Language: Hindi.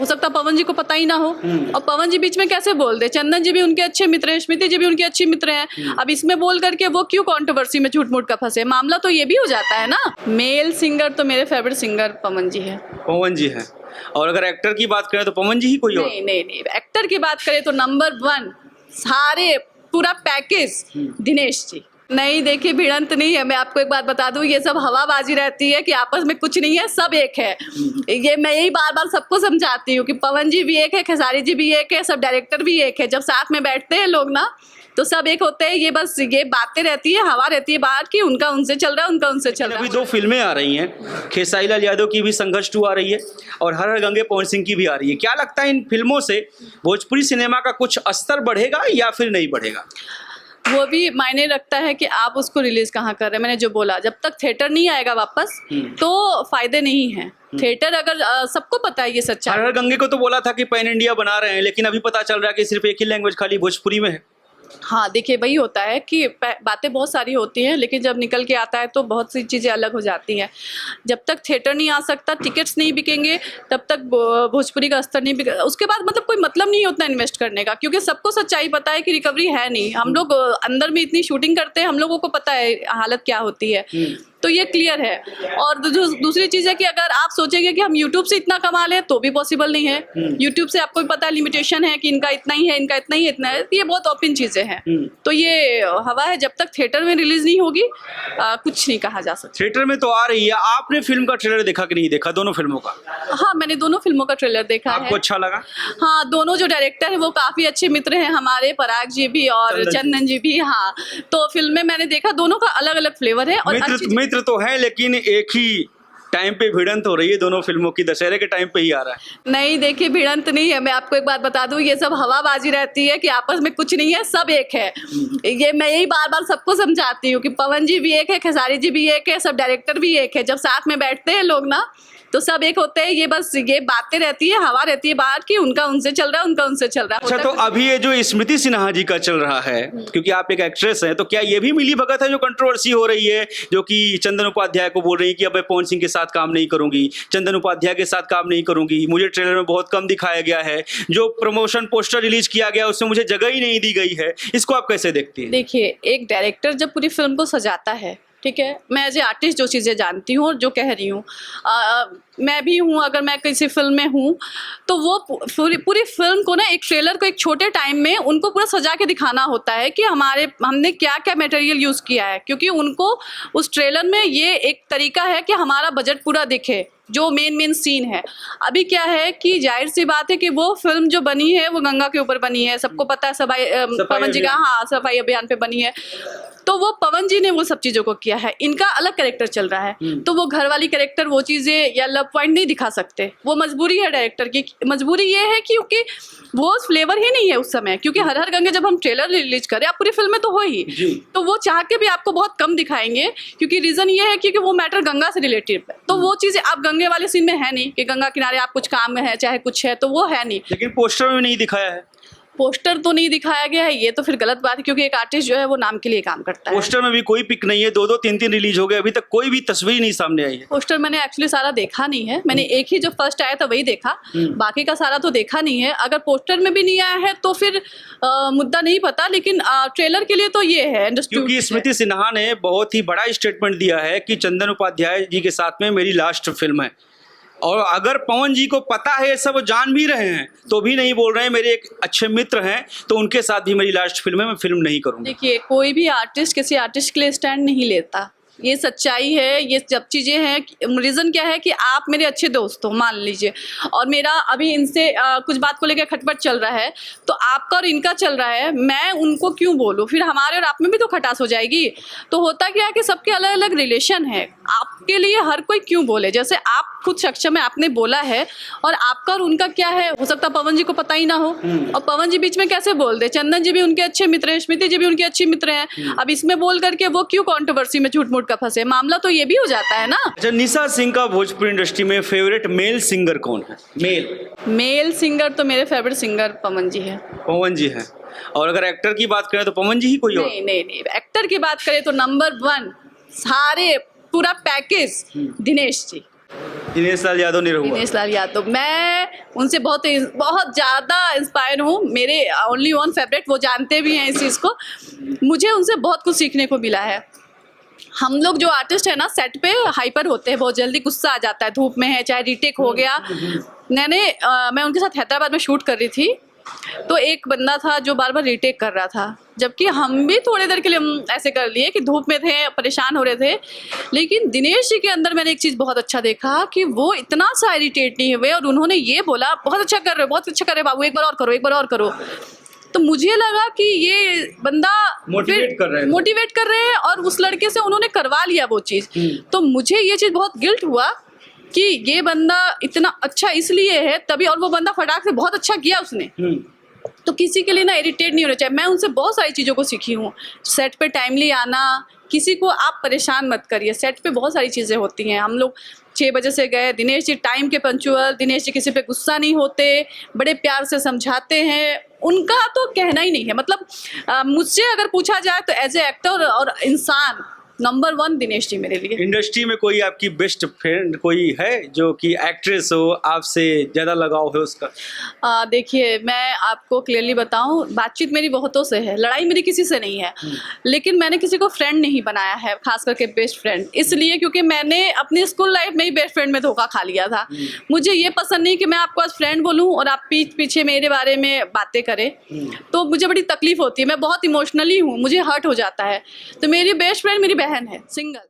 सकता है पवन जी को पता ही ना हो, और पवन जी बीच में कैसे बोल दे। चंदन जी भी उनके अच्छे मित्र हैं, स्मृति जी भी उनके अच्छी मित्र हैं, अब इसमें बोल करके वो क्यों कंट्रोवर्सी में झूठ मूठ का फंसे। मामला तो ये भी हो जाता है ना। मेल सिंगर तो मेरे फेवरेट सिंगर पवन जी है। पवन जी है। और अगर एक्टर की बात करें तो पवन जी ही कोई और? नहीं नहीं नहीं, एक्टर की बात करें तो नंबर 1 सारे पूरा पैकेज दिनेश जी। नहीं देखिए, भिड़ंत नहीं है। मैं आपको एक बात बता दूं, ये सब हवाबाजी रहती है कि आपस में कुछ नहीं है, सब एक है। ये मैं यही बार बार सबको समझाती हूँ कि पवन जी भी एक है, खेसारी जी भी एक है, सब डायरेक्टर भी एक है। जब साथ में बैठते हैं लोग ना तो सब एक होते हैं। ये बस ये बातें रहती है, हवा रहती है बाहर की, उनका उनसे चल रहा है, उनका उनसे चल रहा है। अभी 2 फिल्में आ रही हैं, खेसारी लाल यादव की भी संघर्ष 2 आ रही है और हर हर गंगे पवन सिंह की भी आ रही है। क्या लगता है इन फिल्मों से भोजपुरी सिनेमा का कुछ स्तर बढ़ेगा या फिर नहीं बढ़ेगा? वो भी मायने रखता है कि आप उसको रिलीज कहाँ कर रहे हैं। मैंने जो बोला, जब तक थिएटर नहीं आएगा वापस तो फायदे नहीं है। थिएटर अगर सबको पता है ये सच्चा हर हर गंगे को तो बोला था कि पैन इंडिया बना रहे हैं, लेकिन अभी पता चल रहा है कि सिर्फ एक ही लैंग्वेज खाली भोजपुरी में है। हाँ देखिए, वही होता है कि बातें बहुत सारी होती हैं, लेकिन जब निकल के आता है तो बहुत सी चीज़ें अलग हो जाती हैं। जब तक थिएटर नहीं आ सकता, टिकट्स नहीं बिकेंगे, तब तक भोजपुरी का स्तर नहीं बिकेगा। उसके बाद मतलब कोई मतलब नहीं है उतना इन्वेस्ट करने का, क्योंकि सबको सच्चाई पता है कि रिकवरी है नहीं। हम लोग अंदर में इतनी शूटिंग करते हैं, हम लोगों को पता है हालत क्या होती है, तो ये क्लियर है। और दूसरी चीज़ है कि अगर आप सोचेंगे कि हम यूट्यूब से इतना कमा लें तो भी पॉसिबल नहीं है। यूट्यूब से आपको भी पता है लिमिटेशन है कि इनका इतना ही है, इनका इतना ही, इतना है। ये बहुत ओपन चीज़ें हैं, तो ये हवा है। जब तक थिएटर में रिलीज नहीं होगी कुछ नहीं कहा जा सकता। थिएटर में तो आ रही है। आपने फिल्म का ट्रेलर देखा कि नहीं देखा, दोनों फिल्मों का? हाँ, मैंने दोनों फिल्मों का ट्रेलर देखा है। आपको अच्छा लगा? हाँ, दोनों जो डायरेक्टर है वो काफ़ी अच्छे मित्र हैं हमारे, पराग जी भी और चंदन जी भी। हाँ, तो फिल्में मैंने देखा, दोनों का अलग अलग फ्लेवर है। और मित्र तो है, लेकिन एक ही टाइम पे भिड़ंत हो रही है दोनों फिल्मों की। दशहरे के टाइम पे ही आ रहा है। नहीं देखिए, भिड़ंत नहीं है। मैं आपको एक बात बता दूं, ये सब हवाबाजी रहती है कि आपस में कुछ नहीं है, सब एक है। ये मैं यही बार बार सबको समझाती हूँ कि पवन जी भी एक है, खेसारी जी भी एक है, सब डायरेक्टर भी एक है। जब साथ में बैठते हैं लोग ना तो सब एक होते हैं। ये बस ये बातें रहती है, हवा रहती है बाहर की, उनका उनसे चल रहा है, उनका उनसे चल रहा है। अच्छा, तो अभी ये जो स्मृति सिन्हा जी का चल रहा है, क्योंकि आप एक एक्ट्रेस हैं, तो क्या ये भी मिली भगत है जो कंट्रोवर्सी हो रही है, जो कि चंदन उपाध्याय को बोल रही है कि अब मैं पवन सिंह के साथ काम नहीं करूंगी, चंदन उपाध्याय के साथ काम नहीं करूंगी, मुझे ट्रेलर में बहुत कम दिखाया गया है, जो प्रमोशन पोस्टर रिलीज किया गया उसमें मुझे जगह ही नहीं दी गई है। इसको आप कैसे देखती हैं? देखिए, एक डायरेक्टर जब पूरी फिल्म को सजाता है, ठीक है, मैं एज ए आर्टिस्ट जो चीज़ें जानती हूँ और जो कह रही हूँ, मैं भी हूँ, अगर मैं किसी फिल्म में हूँ तो वो पूरी फिल्म को ना, एक ट्रेलर को एक छोटे टाइम में उनको पूरा सजा के दिखाना होता है कि हमने क्या क्या मटेरियल यूज़ किया है, क्योंकि उनको उस ट्रेलर में ये एक तरीका है कि हमारा बजट पूरा दिखे, जो मेन सीन है। अभी क्या है कि जाहिर सी बात है कि वो फिल्म जो बनी है वो गंगा के ऊपर बनी है, सबको पता है, पवन जी का, हाँ, सफाई अभियान पे बनी है, तो वो पवन जी ने वो सब चीज़ों को किया है। इनका अलग कैरेक्टर चल रहा है, तो वो घर वाली कैरेक्टर वो चीज़ें या लव पॉइंट नहीं दिखा सकते। वो मजबूरी है डायरेक्टर की। मजबूरी ये है क्योंकि वो फ्लेवर ही नहीं है उस समय, क्योंकि हर हर गंगे जब हम ट्रेलर रिलीज करें, आप पूरी फिल्म में तो हो ही, तो वो चाह के भी आपको बहुत कम दिखाएंगे, क्योंकि रीज़न ये है क्योंकि वो मैटर गंगा से रिलेटेड है। तो वो चीज़ें आप गंगे वाले सीन में है नहीं कि गंगा किनारे आप कुछ काम में है, चाहे कुछ है, तो वो है नहीं। लेकिन पोस्टर में नहीं दिखाया है। पोस्टर तो नहीं दिखाया गया है, ये तो फिर गलत बात है, क्योंकि एक आर्टिस्ट जो है वो नाम के लिए काम करता है। पोस्टर में भी कोई पिक नहीं है, 2-2 3-3 रिलीज हो गए, अभी तक कोई भी तस्वीर नहीं सामने आई है। पोस्टर मैंने एक्चुअली सारा देखा नहीं है, मैंने एक ही जो फर्स्ट आया था वही देखा, बाकी का सारा तो देखा नहीं है। अगर पोस्टर में भी नहीं आया है तो फिर मुद्दा नहीं पता, लेकिन ट्रेलर के लिए तो ये है, क्योंकि स्मृति सिन्हा ने बहुत ही बड़ा स्टेटमेंट दिया है कि चंदन उपाध्याय जी के साथ में मेरी लास्ट फिल्म है, और अगर पवन जी को पता है, ये सब जान भी रहे हैं, तो भी नहीं बोल रहे हैं। मेरे एक अच्छे मित्र हैं, तो उनके साथ भी मेरी लास्ट फिल्म है, मैं फिल्म नहीं करूँगा। देखिए, कोई भी आर्टिस्ट किसी आर्टिस्ट के लिए स्टैंड नहीं लेता, ये सच्चाई है। ये जब चीज़ें हैं, रीज़न क्या है कि आप मेरे अच्छे दोस्त हो मान लीजिए, और मेरा अभी इनसे कुछ बात को लेकर खटपट चल रहा है, तो आपका और इनका चल रहा है, मैं उनको क्यों बोलूँ? फिर हमारे और आप में भी तो खटास हो जाएगी। तो होता क्या है कि सबके अलग अलग रिलेशन है, आपके लिए हर कोई क्यों बोले? जैसे आप खुद सक्षम है, आपने बोला है, और आपका और उनका क्या है, हो सकता है पवन जी को पता ही ना हो, और पवन जी बीच में कैसे बोल दे। चंदन जी भी उनके अच्छे मित्र हैं, स्मृति जी भी उनकी अच्छी मित्र हैं, अब इसमें बोल करके वो क्यों कंट्रोवर्सी में झूठ मूठ का फंसे। मामला तो ये भी हो जाता है ना। अच्छा, निशा सिंह का भोजपुरी इंडस्ट्री में फेवरेट मेल सिंगर कौन है? मेल सिंगर तो मेरे फेवरेट सिंगर पवन जी है। पवन जी है। और अगर एक्टर की बात करें तो पवन जी ही कोई और? नहीं नहीं नहीं, एक्टर की बात करें तो नंबर 1 सारे पूरा पैकेज दिनेश जी। दिनेश लाल यादव निरहुआ। दिनेश लाल यादव, मैं उनसे बहुत बहुत ज़्यादा इंस्पायर हूँ। मेरे ओनली वन फेवरेट, वो जानते भी हैं इस चीज़ को। मुझे उनसे बहुत कुछ सीखने को मिला है। हम लोग जो आर्टिस्ट है ना, सेट पे हाइपर होते हैं, बहुत जल्दी गुस्सा आ जाता है, धूप में है चाहे रीटेक हो गया। मैं उनके साथ हैदराबाद में शूट कर रही थी, तो एक बंदा था जो बार बार रीटेक कर रहा था, जबकि हम भी थोड़ी देर के लिए हम ऐसे कर लिए कि धूप में थे, परेशान हो रहे थे। लेकिन दिनेश जी के अंदर मैंने एक चीज़ बहुत अच्छा देखा कि वो इतना सा इरिटेट नहीं हुए और उन्होंने ये बोला, बहुत अच्छा कर रहे हो, बहुत अच्छा कर रहे हो बाबू, एक बार और करो, एक बार और करो। तो मुझे लगा कि ये बंदा मोटिवेट कर रहे हैं और उस लड़के से उन्होंने करवा लिया वो चीज़। तो मुझे ये चीज़ बहुत गिल्ट हुआ कि ये बंदा इतना अच्छा इसलिए है तभी, और वो बंदा फटाक से बहुत अच्छा किया उसने। तो किसी के लिए ना इरिटेट नहीं होना चाहिए। मैं उनसे बहुत सारी चीज़ों को सीखी हूँ। सेट पे टाइमली आना, किसी को आप परेशान मत करिए। सेट पे बहुत सारी चीज़ें होती हैं। हम लोग 6 बजे से गए, दिनेश जी टाइम के पंक्चुअल, दिनेश जी किसी पे गुस्सा नहीं होते, बड़े प्यार से समझाते हैं। उनका तो कहना ही नहीं है। मतलब मुझसे अगर पूछा जाए तो एज ए एक्टर और इंसान नंबर 1 दिनेश जी मेरे लिए। इंडस्ट्री में कोई आपकी बेस्ट फ्रेंड कोई है जो कि एक्ट्रेस हो, आपसे ज़्यादा लगाव है उसका? देखिए, मैं आपको क्लियरली बताऊं, बातचीत मेरी बहुतों से है, लड़ाई मेरी किसी से नहीं है। लेकिन मैंने किसी को फ्रेंड नहीं बनाया है, खास करके बेस्ट फ्रेंड, इसलिए क्योंकि मैंने अपनी स्कूल लाइफ में ही बेस्ट फ्रेंड में धोखा खा लिया था। मुझे ये पसंद नहीं कि मैं आपको आज फ्रेंड बोलूँ और आप पीछे मेरे बारे में बातें करें, तो मुझे बड़ी तकलीफ होती है। मैं बहुत इमोशनली हूँ, मुझे हर्ट हो जाता है। तो मेरी बेस्ट फ्रेंड मेरी बहन है, सिंगल।